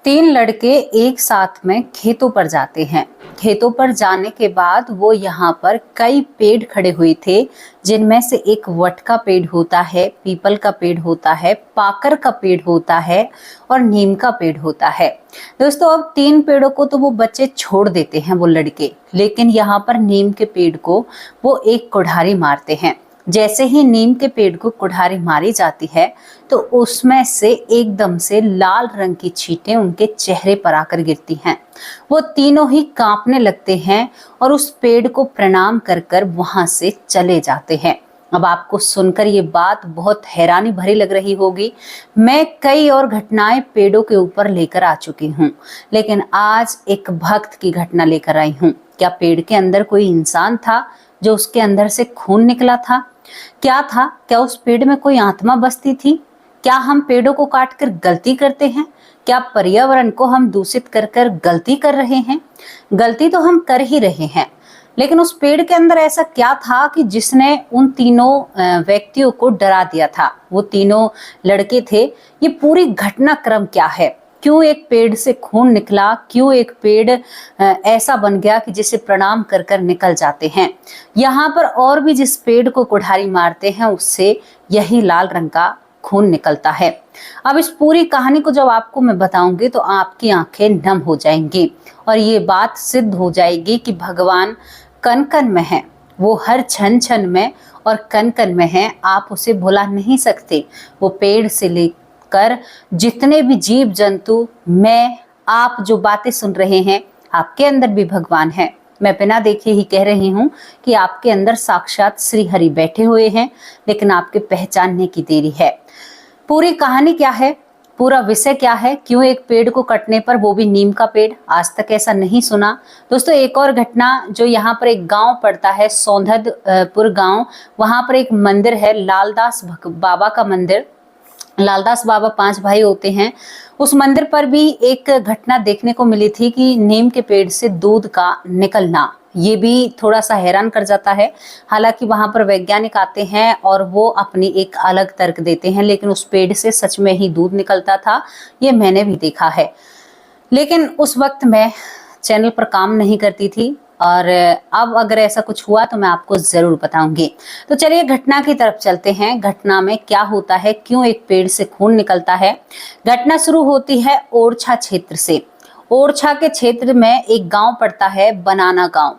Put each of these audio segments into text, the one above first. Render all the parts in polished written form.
तीन लड़के एक साथ में खेतों पर जाते हैं। खेतों पर जाने के बाद वो यहाँ पर कई पेड़ खड़े हुए थे, जिनमें से एक वट का पेड़ होता है, पीपल का पेड़ होता है, पाकर का पेड़ होता है और नीम का पेड़ होता है। दोस्तों, अब तीन पेड़ों को तो वो बच्चे छोड़ देते हैं, वो लड़के, लेकिन यहाँ पर नीम के पेड़ को वो एक कुल्हाड़ी मारते हैं। जैसे ही नीम के पेड़ को कुल्हाड़ी मारी जाती है तो उसमें से एकदम से लाल रंग की छींटें उनके चेहरे पर आकर गिरती हैं। वो तीनों ही कांपने लगते हैं और उस पेड़ को प्रणाम कर कर वहां से चले जाते हैं। अब आपको सुनकर ये बात बहुत हैरानी भरी लग रही होगी। मैं कई और घटनाएं पेड़ों के ऊपर लेकर आ चुकी हूँ, लेकिन आज एक भक्त की घटना लेकर आई हूँ। क्या पेड़ के अंदर कोई इंसान था जो उसके अंदर से खून निकला था? क्या था? क्या उस पेड़ में कोई आत्मा बसती थी? क्या हम पेड़ों को काटकर गलती करते हैं? क्या पर्यावरण को हम दूषित कर कर गलती कर रहे हैं? गलती तो हम कर ही रहे हैं, लेकिन उस पेड़ के अंदर ऐसा क्या था कि जिसने उन तीनों व्यक्तियों को डरा दिया था? वो तीनों लड़के थे। ये पूरी घटनाक्रम क्या है? क्यों एक पेड़ से खून निकला? क्यों एक पेड़ ऐसा बन गया कि जिसे प्रणाम कर कर निकल जाते हैं? यहाँ पर और भी जिस पेड़ को कुल्हाड़ी मारते हैं उससे यही लाल रंग का खून निकलता है। अब इस पूरी कहानी को जब आपको मैं बताऊंगी तो आपकी आंखें नम हो जाएंगी और ये बात सिद्ध हो जाएगी कि भगवान कण कण में है। वो हर क्षण क्षण में और कण कण में है। आप उसे भुला नहीं सकते। वो पेड़ से लेकर जितने भी जीव जंतु, मैं, आप जो बातें सुन रहे हैं, आपके अंदर भी भगवान है। मैं बिना देखे ही कह रही हूँ कि आपके अंदर साक्षात श्री हरि बैठे हुए हैं, लेकिन आपके पहचानने की देरी है। पूरी कहानी क्या है? पूरा विषय क्या है? क्यों एक पेड़ को कटने पर, वो भी नीम का पेड़? आज तक ऐसा नहीं सुना। दोस्तों, एक और घटना जो यहाँ पर एक गांव पड़ता है, सौंधदपुर गांव, वहां पर एक मंदिर है, लालदास बाबा का मंदिर। लालदास बाबा 5 भाई होते हैं। उस मंदिर पर भी एक घटना देखने को मिली थी कि नीम के पेड़ से दूध का निकलना। ये भी थोड़ा सा हैरान कर जाता है। हालांकि वहां पर वैज्ञानिक आते हैं और वो अपनी एक अलग तर्क देते हैं, लेकिन उस पेड़ से सच में ही दूध निकलता था, ये मैंने भी देखा है। लेकिन उस वक्त मैं चैनल पर काम नहीं करती थी और अब अगर ऐसा कुछ हुआ तो मैं आपको जरूर बताऊंगी। तो चलिए घटना की तरफ चलते हैं। घटना में क्या होता है, क्यों एक पेड़ से खून निकलता है? घटना शुरू होती है ओरछा क्षेत्र से। ओरछा के क्षेत्र में एक गांव पड़ता है, बनाना गांव।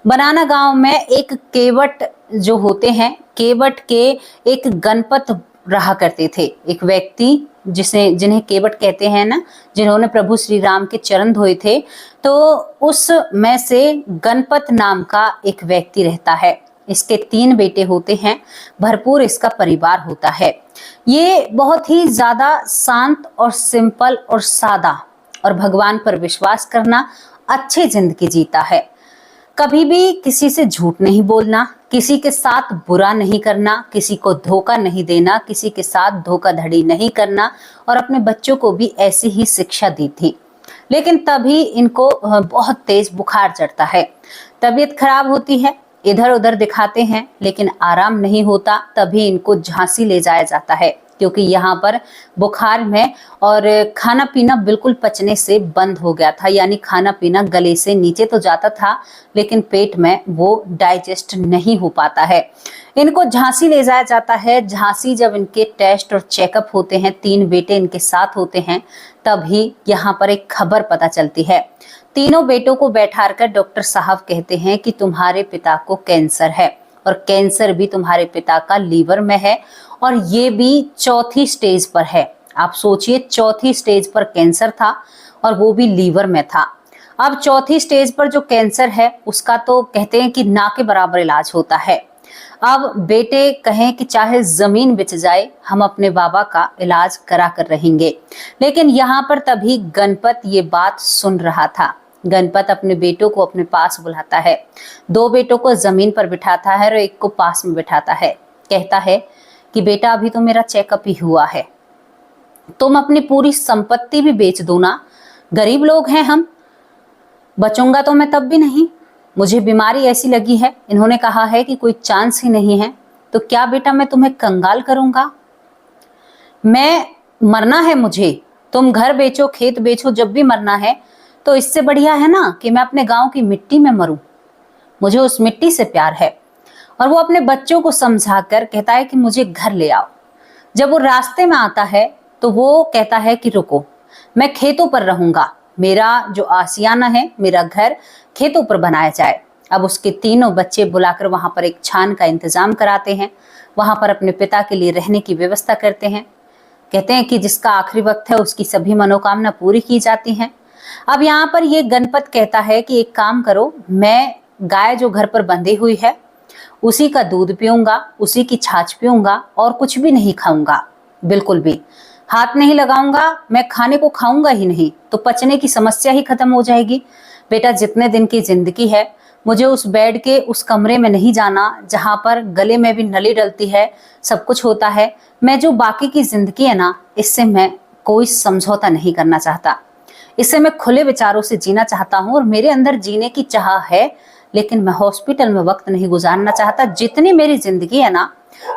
बनाना गांव में एक केवट जो होते हैं, केवट के एक गणपत रहा करते थे। एक व्यक्ति जिन्हें केवट कहते हैं ना, जिन्होंने प्रभु श्री राम के चरण धोए थे, तो उस में से गणपत नाम का एक व्यक्ति रहता है। इसके 3 बेटे होते हैं। भरपूर इसका परिवार होता है। ये बहुत ही ज्यादा शांत और सिंपल और सादा और भगवान पर विश्वास करना, अच्छी जिंदगी जीता है। कभी भी किसी से झूठ नहीं बोलना, किसी के साथ बुरा नहीं करना, किसी को धोखा नहीं देना, किसी के साथ धोखाधड़ी नहीं करना, और अपने बच्चों को भी ऐसी ही शिक्षा दी थी। लेकिन तभी इनको बहुत तेज बुखार चढ़ता है, तबीयत खराब होती है, इधर उधर दिखाते हैं, लेकिन आराम नहीं होता। तभी इनको झांसी ले जाया जाता है, क्योंकि यहाँ पर बुखार में और खाना पीना बिल्कुल पचने से बंद हो गया था। यानी खाना पीना गले से नीचे तो जाता था, लेकिन पेट में वो डाइजेस्ट नहीं हो पाता है। इनको झांसी ले जाया जाता है। झांसी जब इनके टेस्ट और चेकअप होते हैं, 3 बेटे इनके साथ होते हैं, तभी यहाँ पर एक खबर पता चलती है। तीनों बेटों को बैठाकर डॉक्टर साहब कहते हैं कि तुम्हारे पिता को कैंसर है, और कैंसर भी तुम्हारे पिता का लीवर में है, और ये भी 4थी स्टेज पर है। आप सोचिए, 4थी स्टेज पर कैंसर था और वो भी लीवर में था। अब 4थी स्टेज पर जो कैंसर है उसका तो कहते हैं कि ना के बराबर इलाज होता है। अब बेटे कहें कि चाहे जमीन बिच जाए, हम अपने बाबा का इलाज करा कर रहेंगे। लेकिन यहाँ पर तभी गणपत ये बात सुन रहा था। गणपत अपने बेटों को अपने पास बुलाता है। 2 बेटों को जमीन पर बिठाता है और एक को पास में बिठाता है। कहता है कि बेटा, अभी तो मेरा चेकअप ही हुआ है, तुम अपनी पूरी संपत्ति भी बेच दो ना, गरीब लोग हैं हम, बचूंगा तो मैं तब भी नहीं। मुझे बीमारी ऐसी लगी है, इन्होंने कहा है कि कोई चांस ही नहीं है, तो क्या बेटा मैं तुम्हें कंगाल करूंगा? मैं मरना है मुझे, तुम घर बेचो, खेत बेचो, जब भी मरना है तो इससे बढ़िया है ना कि मैं अपने गांव की मिट्टी में मरूं। मुझे उस मिट्टी से प्यार है। और वो अपने बच्चों को समझाकर कहता है कि मुझे घर ले आओ। जब वो रास्ते में आता है तो वो कहता है कि रुको, मैं खेतों पर रहूंगा, मेरा जो आशियाना है, मेरा घर खेतों पर बनाया जाए। अब उसके तीनों बच्चे बुलाकर वहां पर एक छान का इंतजाम कराते हैं, वहां पर अपने पिता के लिए रहने की व्यवस्था करते हैं। कहते हैं कि जिसका आखिरी वक्त है उसकी सभी मनोकामना पूरी की जाती हैं। अब यहाँ पर ये गणपत कहता है कि एक काम करो, मैं गाय जो घर पर बंधी हुई है उसी का दूध पीऊंगा, उसी की छाछ पीऊंगा और कुछ भी नहीं खाऊंगा, बिल्कुल भी हाथ नहीं लगाऊंगा। मैं खाने को खाऊंगा ही नहीं तो पचने की समस्या ही खत्म हो जाएगी। बेटा, जितने दिन की जिंदगी है मुझे उस बेड के उस कमरे में नहीं जाना जहां पर गले में भी नली डलती है, सब कुछ होता है। मैं जो बाकी की जिंदगी है ना, इससे मैं कोई समझौता नहीं करना चाहता। इससे मैं खुले विचारों से जीना चाहता हूँ और मेरे अंदर जीने की चाह है, लेकिन मैं हॉस्पिटल में वक्त नहीं गुजारना चाहता। जितनी मेरी जिंदगी है ना,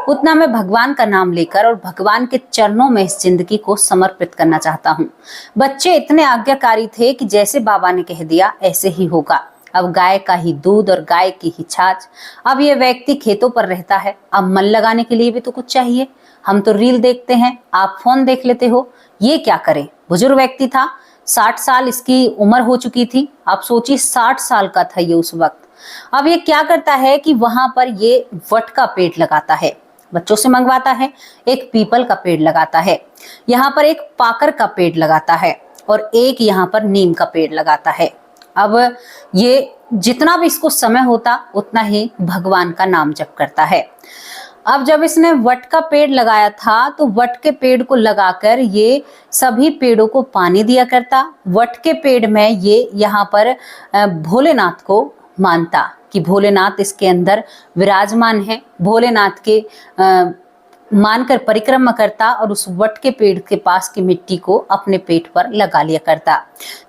उतना मैं भगवान का नाम लेकर और भगवान के चरणों में इस जिंदगी को समर्पित करना चाहता हूँ। बच्चे इतने आज्ञाकारी थे कि जैसे बाबा ने कह दिया ऐसे ही होगा। अब गाय का ही दूध और गाय की ही छाछ। अब ये व्यक्ति खेतों पर रहता है, अब मन लगाने के लिए भी तो कुछ चाहिए। हम तो रील देखते हैं, आप फोन देख लेते हो, ये क्या करे। बुजुर्ग व्यक्ति था, 60 साल इसकी उम्र हो चुकी थी। आप सोचिए 60 साल का था ये उस वक्त। अब ये क्या करता है कि वहां पर ये वट का पेड़ लगाता है, बच्चों से मंगवाता है, एक पीपल का पेड़ लगाता है, यहाँ पर एक पाकर का पेड़ लगाता है और एक यहाँ पर नीम का पेड़ लगाता है। अब ये जितना भी इसको समय होता उतना ही भगवान का नाम जप करता है। अब जब इसने वट का पेड़ लगाया था तो वट के पेड़ को लगाकर ये सभी पेड़ों को पानी दिया करता। वट के पेड़ में ये यहाँ पर भोलेनाथ को मानता कि भोलेनाथ इसके अंदर विराजमान है। भोलेनाथ के मानकर परिक्रमा करता और उस वट के पेड़ के पास की मिट्टी को अपने पेट पर लगा लिया करता।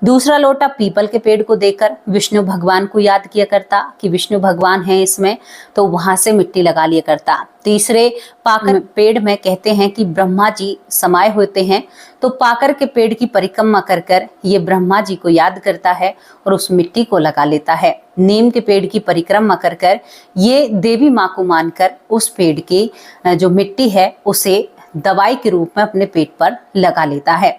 दूसरा लोटा पीपल के पेड़ को देकर विष्णु भगवान को याद किया करता कि विष्णु भगवान हैं इसमें, तो वहां से मिट्टी लगा लिया करता। तीसरे पाकर पेड़ में कहते हैं कि ब्रह्मा जी समाये होते हैं, तो पाकर के पेड़ की परिक्रमा कर कर ये ब्रह्मा जी को याद करता है और उस मिट्टी को लगा लेता है। नीम के पेड़ की परिक्रमा कर कर ये देवी माँ को मानकर उस पेड़ की जो मिट्टी है उसे दवाई के रूप में अपने पेट पर लगा लेता है।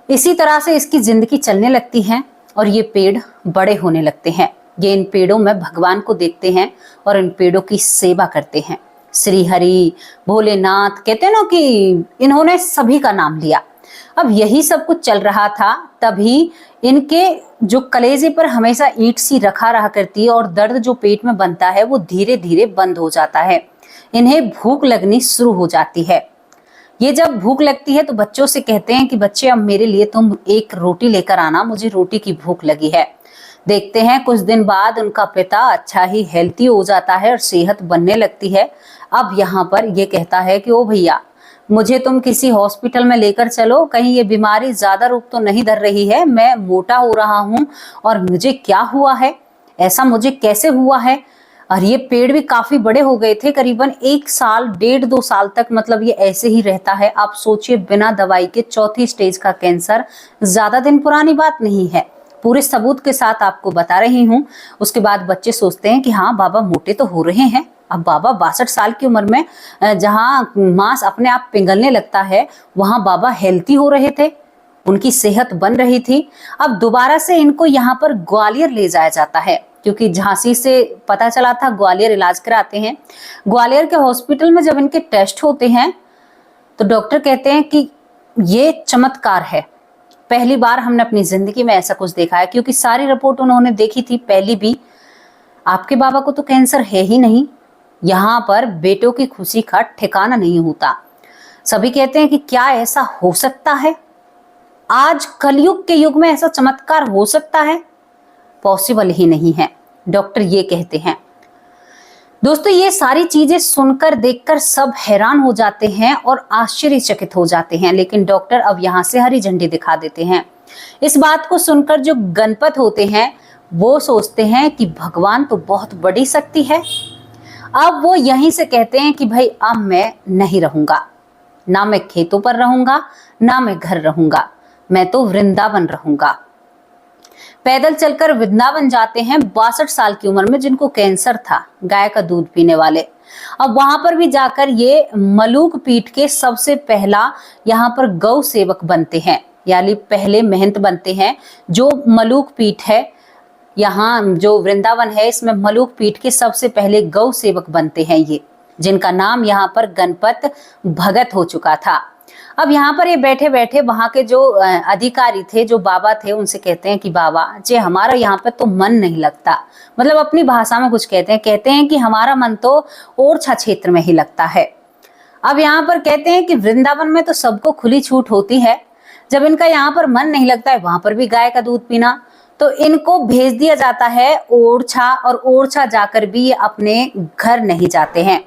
इसी तरह से इसकी जिंदगी चलने लगती है और ये पेड़ बड़े होने लगते हैं। ये इन पेड़ों में भगवान को देखते हैं और इन पेड़ों की सेवा करते हैं। श्री हरि, भोलेनाथ, कहते हैं ना कि इन्होंने सभी का नाम लिया। अब यही सब कुछ चल रहा था, तभी इनके जो कलेजे पर हमेशा ईंट सी रखा रहा करती है और दर्द जो पेट में बनता है वो धीरे धीरे बंद हो जाता है। इन्हें भूख लगनी शुरू हो जाती है। ये जब भूख लगती है तो बच्चों से कहते हैं कि बच्चे अब मेरे लिए तुम एक रोटी लेकर आना, मुझे रोटी की भूख लगी है। देखते हैं कुछ दिन बाद उनका पिता अच्छा ही हेल्थी हो जाता है और सेहत बनने लगती है। अब यहाँ पर ये कहता है कि ओ भैया, मुझे तुम किसी हॉस्पिटल में लेकर चलो, कहीं ये बीमारी ज्यादा रूप तो नहीं धर रही है, मैं मोटा हो रहा हूँ और मुझे क्या हुआ है, ऐसा मुझे कैसे हुआ है। और ये पेड़ भी काफी बड़े हो गए थे, करीबन 1 साल 1.5-2 साल तक मतलब ये ऐसे ही रहता है। आप सोचिए, बिना दवाई के 4थी स्टेज का कैंसर, ज्यादा दिन पुरानी बात नहीं है, पूरे सबूत के साथ आपको बता रही हूँ। उसके बाद बच्चे सोचते हैं कि हाँ बाबा मोटे तो हो रहे हैं। अब बाबा 62 साल की उम्र में जहाँ मांस अपने आप पिघलने लगता है वहां बाबा हेल्थी हो रहे थे, उनकी सेहत बन रही थी। अब दोबारा से इनको यहाँ पर ग्वालियर ले जाया जाता है, क्योंकि झांसी से पता चला था ग्वालियर इलाज कराते हैं। ग्वालियर के हॉस्पिटल में जब इनके टेस्ट होते हैं तो डॉक्टर कहते हैं कि ये चमत्कार है, पहली बार हमने अपनी जिंदगी में ऐसा कुछ देखा है, क्योंकि सारी रिपोर्ट उन्होंने देखी थी पहली भी। आपके बाबा को तो कैंसर है ही नहीं। यहाँ पर बेटों की खुशी का ठिकाना नहीं होता। सभी कहते हैं कि क्या ऐसा हो सकता है, आज कलयुग के युग में ऐसा चमत्कार हो सकता है? पॉसिबल ही नहीं है, डॉक्टर ये कहते हैं। दोस्तों, ये सारी चीजें सुनकर देखकर सब हैरान हो जाते हैं और आश्चर्यचकित हो जाते हैं, लेकिन डॉक्टर अब यहाँ से हरी झंडी दिखा देते हैं। इस बात को सुनकर जो गणपत होते हैं वो सोचते हैं कि भगवान तो बहुत बड़ी शक्ति है। अब वो यहीं से कहते हैं कि भाई अब मैं नहीं रहूंगा, ना मैं खेतों पर रहूंगा, ना मैं घर रहूंगा। मैं तो वृंदावन रहूंगा। पैदल चलकर वृंदावन जाते हैं 62 साल की उम्र में, जिनको कैंसर था, गाय का दूध पीने वाले। अब वहां पर भी जाकर ये मलूक पीठ के सबसे पहला यहाँ पर गौ सेवक बनते हैं, यानी पहले महंत बनते हैं। जो मलूक पीठ है, यहाँ जो वृंदावन है, इसमें मलूक पीठ के सबसे पहले गौ सेवक बनते हैं ये, जिनका नाम यहाँ पर गणपत भगत हो चुका था। अब यहाँ पर ये बैठे बैठे वहां के जो अधिकारी थे, जो बाबा थे, उनसे कहते हैं कि बाबा जे हमारा यहाँ पे तो मन नहीं लगता, मतलब अपनी भाषा में कुछ कहते हैं कि हमारा मन तो ओरछा क्षेत्र में ही लगता है। अब यहाँ पर कहते हैं कि वृंदावन में तो सबको खुली छूट होती है, जब इनका यहाँ पर मन नहीं लगता है वहां पर भी गाय का दूध पीना, तो इनको भेज दिया जाता है ओरछा, और ओरछा जाकर भी ये अपने घर नहीं जाते हैं।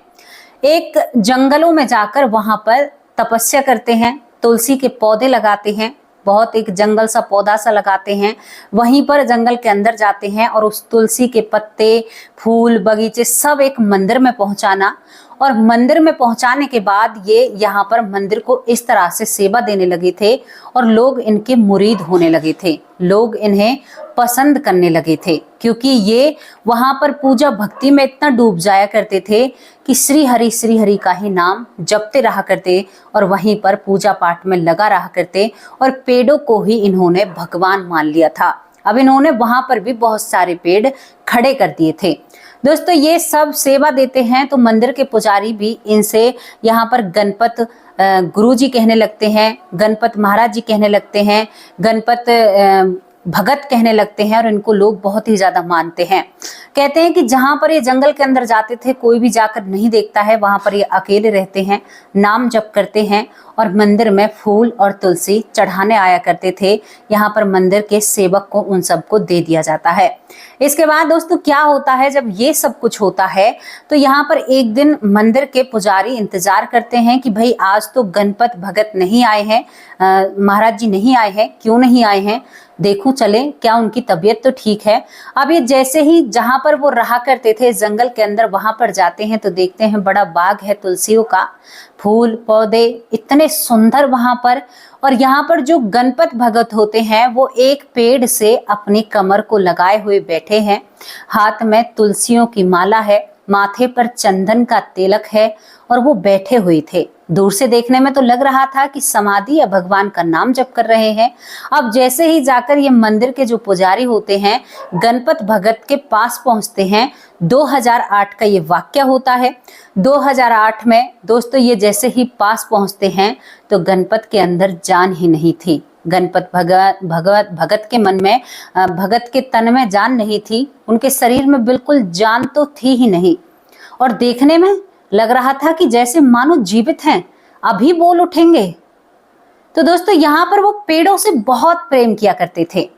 एक जंगलों में जाकर वहां पर तपस्या करते हैं, तुलसी के पौधे लगाते हैं, बहुत एक जंगल सा पौधा सा लगाते हैं, वहीं पर जंगल के अंदर जाते हैं और उस तुलसी के पत्ते, फूल, बगीचे सब एक मंदिर में पहुंचाना, और मंदिर में पहुंचाने के बाद ये यहाँ पर मंदिर को इस तरह से सेवा देने लगे थे और लोग इनके मुरीद होने लगे थे, लोग इन्हें पसंद करने लगे थे, क्योंकि ये वहां पर पूजा भक्ति में इतना डूब जाया करते थे कि श्री हरि का ही नाम जपते रहा करते और वहीं पर पूजा पाठ में लगा रहा करते, और पेड़ों को ही इन्होंने भगवान मान लिया था। अब इन्होंने वहां पर भी बहुत सारे पेड़ खड़े कर दिए थे। दोस्तों ये सब सेवा देते हैं, तो मंदिर के पुजारी भी इनसे यहाँ पर गणपत गुरुजी कहने लगते हैं, गणपत महाराज जी कहने लगते हैं, गणपत भगत कहने लगते हैं, और इनको लोग बहुत ही ज्यादा मानते हैं। कहते हैं कि जहां पर ये जंगल के अंदर जाते थे कोई भी जाकर नहीं देखता है, वहां पर ये अकेले रहते हैं, नाम जप करते हैं और मंदिर में फूल और तुलसी चढ़ाने आया करते थे। यहाँ पर मंदिर के सेवक को उन सबको दे दिया जाता है। इसके बाद दोस्तों क्या होता है, जब ये सब कुछ होता है तो यहाँ पर एक दिन मंदिर के पुजारी इंतजार करते हैं कि भाई आज तो गणपत भगत नहीं आए हैं, महाराज जी नहीं आए हैं, क्यों नहीं आए हैं, देखूं चले क्या उनकी तबीयत तो ठीक है। अब ये जैसे ही जहां पर वो रहा करते थे जंगल के अंदर, वहां पर जाते हैं तो देखते हैं बड़ा बाग है तुलसियों का, फूल पौधे इतने सुंदर वहां पर, और यहाँ पर जो गणपत भगत होते हैं वो एक पेड़ से अपनी कमर को लगाए हुए बैठे हैं, हाथ में तुलसियों की माला है, माथे पर चंदन का तिलक है, और वो बैठे हुए थे। दूर से देखने में तो लग रहा था कि समाधि या भगवान का नाम जप कर रहे हैं। अब जैसे ही जाकर ये मंदिर के जो पुजारी होते हैं गणपत भगत के पास पहुंचते हैं, 2008 का ये वाक्य होता है। 2008 में दोस्तों ये जैसे ही पास पहुंचते हैं तो गणपत के अंदर जान ही नहीं थी। गणपत भगत के मन में, भगत के तन में जान नहीं थी, उनके शरीर में बिल्कुल जान तो थी ही नहीं, और देखने में लग रहा था कि जैसे मानो जीवित हैं, अभी बोल उठेंगे। तो दोस्तों यहाँ पर वो पेड़ों से बहुत प्रेम किया करते थे।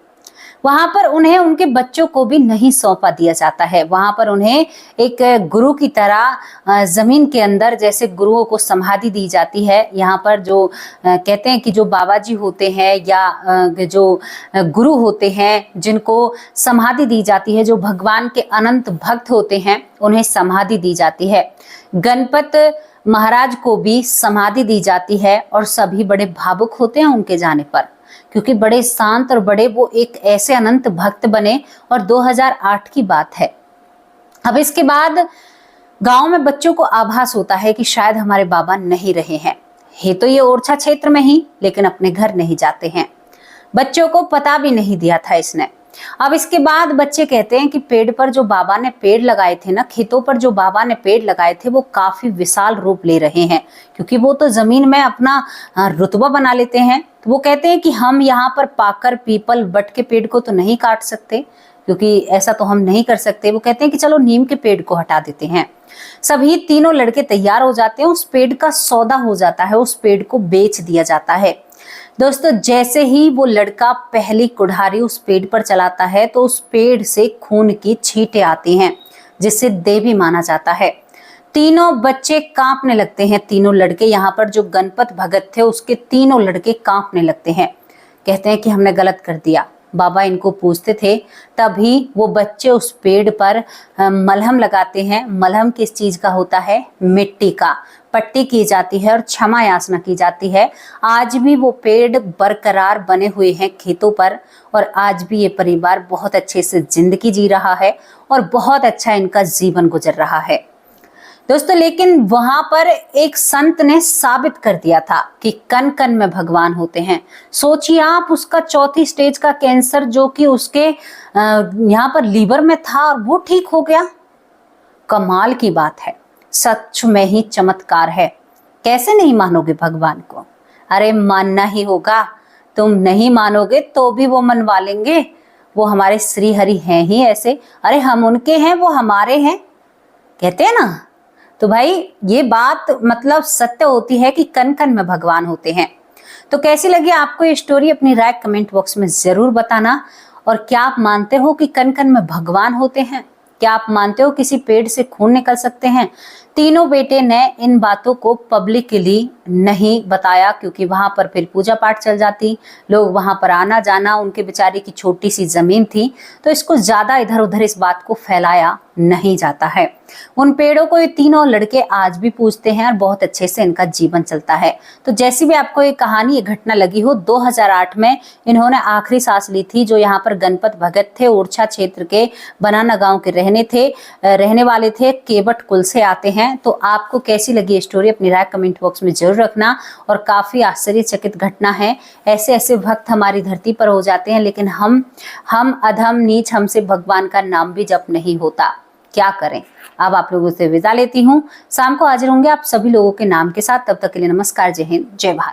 वहां पर उन्हें उनके बच्चों को भी नहीं सौंपा दिया जाता है, वहां पर उन्हें एक गुरु की तरह जमीन के अंदर जैसे गुरुओं को समाधि दी जाती है। यहाँ पर जो कहते हैं कि जो बाबा जी होते हैं या जो गुरु होते हैं जिनको समाधि दी जाती है, जो भगवान के अनंत भक्त होते हैं उन्हें समाधि दी जाती है। गणपत महाराज को भी समाधि दी जाती है और सभी बड़े भावुक होते हैं उनके जाने पर, क्योंकि बड़े शांत और बड़े वो एक ऐसे अनंत भक्त बने, और 2008 की बात है। अब इसके बाद गांव में बच्चों को आभास होता है कि शायद हमारे बाबा नहीं रहे हैं, है तो ये ओरछा क्षेत्र में ही, लेकिन अपने घर नहीं जाते हैं। बच्चों को पता भी नहीं दिया था इसने। अब इसके बाद बच्चे कहते हैं कि पेड़ पर जो बाबा ने पेड़ लगाए थे ना, खेतों पर जो बाबा ने पेड़ लगाए थे वो काफी विशाल रूप ले रहे हैं, क्योंकि वो तो जमीन में अपना रुतबा बना लेते हैं। तो वो कहते हैं कि हम यहाँ पर पाकर, पीपल, बट के पेड़ को तो नहीं काट सकते, क्योंकि ऐसा तो हम नहीं कर सकते। वो कहते हैं कि चलो नीम के पेड़ को हटा देते हैं। सभी तीनों लड़के तैयार हो जाते हैं, उस पेड़ का सौदा हो जाता है, उस पेड़ को बेच दिया जाता है। दोस्तों जैसे ही वो लड़का पहली कुल्हाड़ी उस पेड़ पर चलाता है तो उस पेड़ से खून की छींटें आती हैं, जिसे देवी माना जाता है। तीनों बच्चे कांपने लगते हैं, तीनों लड़के, यहाँ पर जो गणपत भगत थे उसके तीनों लड़के कांपने लगते हैं, कहते हैं कि हमने गलत कर दिया। बाबा इनको पूछते थे, तभी वो बच्चे उस पेड़ पर मलहम लगाते हैं। मलहम किस चीज का होता है? मिट्टी का। पट्टी की जाती है और क्षमा याचना की जाती है। आज भी वो पेड़ बरकरार बने हुए हैं खेतों पर और आज भी ये परिवार बहुत अच्छे से जिंदगी जी रहा है और बहुत अच्छा इनका जीवन गुजर रहा है दोस्तों। लेकिन वहां पर एक संत ने साबित कर दिया था कि कण कण में भगवान होते हैं। सोचिए आप, उसका 4थी स्टेज का कैंसर जो कि उसके यहाँ पर लीवर में था और वो ठीक हो गया। कमाल की बात है, सच में ही चमत्कार है। कैसे नहीं मानोगे भगवान को? अरे मानना ही होगा। तुम नहीं मानोगे तो भी वो मनवा लेंगे। वो हमारे श्री हरि हैं ही ऐसे। अरे हम उनके हैं, वो हमारे हैं, कहते हैं ना। तो भाई ये बात मतलब सत्य होती है कि कण कण में भगवान होते हैं। तो कैसी लगी आपको ये स्टोरी? अपनी राय कमेंट बॉक्स में जरूर बताना। और क्या आप मानते हो कि कण कण में भगवान होते हैं? क्या आप मानते हो किसी पेड़ से खून निकल सकते हैं? तीनों बेटे ने इन बातों को पब्लिकली नहीं बताया क्योंकि वहां पर फिर पूजा पाठ चल जाती, लोग वहां पर आना जाना, उनके बेचारे की छोटी सी जमीन थी, तो इसको ज्यादा इधर उधर इस बात को फैलाया नहीं जाता है। उन पेड़ों को ये तीनों लड़के आज भी पूजते हैं और बहुत अच्छे से इनका जीवन चलता है। तो जैसी भी आपको ये कहानी, ये घटना लगी हो, 2008 में इन्होंने आखिरी सांस ली थी। जो यहाँ पर गणपत भगत थे, ओरछा क्षेत्र के बनाना गांव के रहने वाले थे, केवट कुल से आते हैं। तो आपको कैसी लगी ये स्टोरी? अपनी राय कमेंट बॉक्स में जरूर रखना। और काफी आश्चर्यचकित घटना है। ऐसे ऐसे भक्त हमारी धरती पर हो जाते हैं, लेकिन हम अधम नीच, हमसे भगवान का नाम भी जप नहीं होता। क्या करें? अब आप लोगों से विदा लेती हूँ। शाम को हाजिर होंगे आप सभी लोगों के नाम के साथ। तब तक के लिए नमस्कार, जय हिंद, जय भारत।